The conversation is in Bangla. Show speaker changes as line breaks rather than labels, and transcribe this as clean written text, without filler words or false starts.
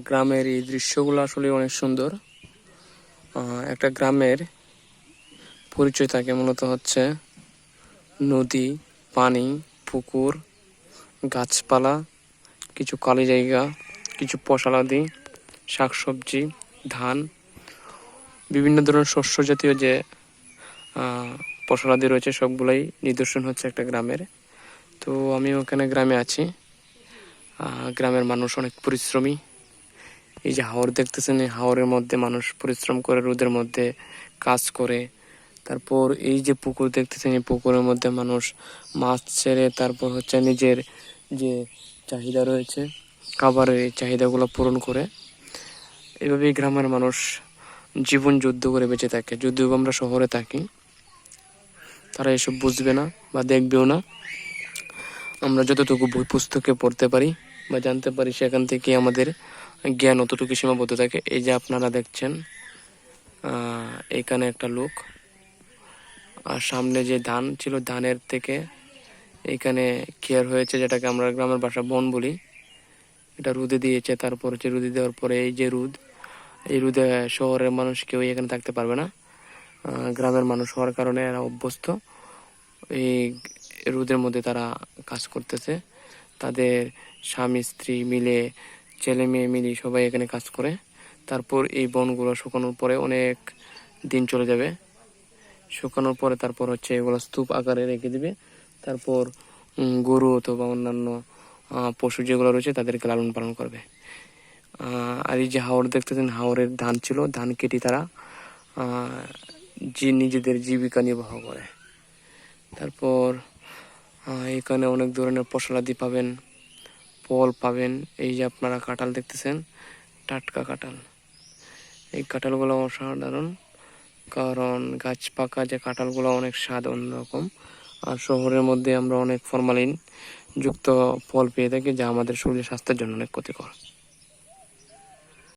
গ্রামের এই দৃশ্যগুলো আসলে অনেক সুন্দর। একটা গ্রামের পরিচয় থাকে মূলত হচ্ছে নদী, পানি, পুকুর, গাছপালা, কিছু খালি জায়গা, কিছু ফসলাদি, শাকসবজি, ধান, বিভিন্ন ধরনের শস্য জাতীয় যে ফসলাদি রয়েছে সবগুলাই নিদর্শন হচ্ছে একটা গ্রামের। তো আমি ওখানে গ্রামে আছি। গ্রামের মানুষ অনেক পরিশ্রমী। এই যে হাওর দেখতেছেন, এই হাওরের মধ্যে মানুষ পরিশ্রম করে, রোদের মধ্যে কাজ করে। তারপর এই যে পুকুর দেখতেছেন, এই পুকুরের মধ্যে মানুষ মাছ ছেড়ে তারপর হচ্ছে নিজের যে চাহিদা রয়েছে খাবারের, এই চাহিদাগুলো পূরণ করে। এভাবেই গ্রামের মানুষ জীবন যুদ্ধ করে বেঁচে থাকে। যদিও আমরা শহরে থাকি, তারা এসব বুঝবে না বা দেখবেও না। আমরা যতটুকু বই পুস্তকে পড়তে পারি বা জানতে পারি, সেখান থেকে আমাদের জ্ঞান অতটুকু সীমাবদ্ধ থাকে। এই যে আপনারা দেখছেন, এখানে একটা লোক, আর সামনে যে ধান ছিল, ধানের থেকে এখানে কেয়ার হয়েছে, যেটাকে আমরা গ্রামের ভাষা বন বলি। এটা রোদে দিয়েছে। তারপর হচ্ছে রোদে দেওয়ার পরে এই যে রোদ, এই রোদে শহরের মানুষ কেউ এখানে থাকতে পারবে না। গ্রামের মানুষ হওয়ার কারণে এরা অভ্যস্ত। এই রোদের মধ্যে তারা কাজ করতেছে। তাদের স্বামী স্ত্রী মিলে, ছেলে মেয়ে মিলে সবাই এখানে কাজ করে। তারপর এই বনগুলো শুকানোর পরে অনেক দিন চলে যাবে। শুকানোর পরে তারপর হচ্ছে এগুলো স্তূপ আকারে রেখে দিবে। তারপর গরু অথবা অন্যান্য পশু যেগুলো রয়েছে তাদেরকে লালন পালন করবে। আর এই যে হাওর দেখতেছেন, হাওরের ধান ছিল, ধান কেটে তারা নিজেদের জীবিকা নির্বাহ করে। তারপর এখানে অনেক ধরনের ফসলাদি পাবেন, ফল পাবেন। এই যে আপনারা কাঁঠাল দেখতেছেন, টাটকা কাঁঠাল। এই কাঁঠালগুলো অসাধারণ, কারণ গাছ পাকা যে কাঁঠালগুলো অনেক স্বাদ অন্যরকম। আর শহরের মধ্যে আমরা অনেক ফরমালিন যুক্ত ফল পেয়ে থাকি, যা আমাদের শরীর স্বাস্থ্যের জন্য অনেক ক্ষতিকর।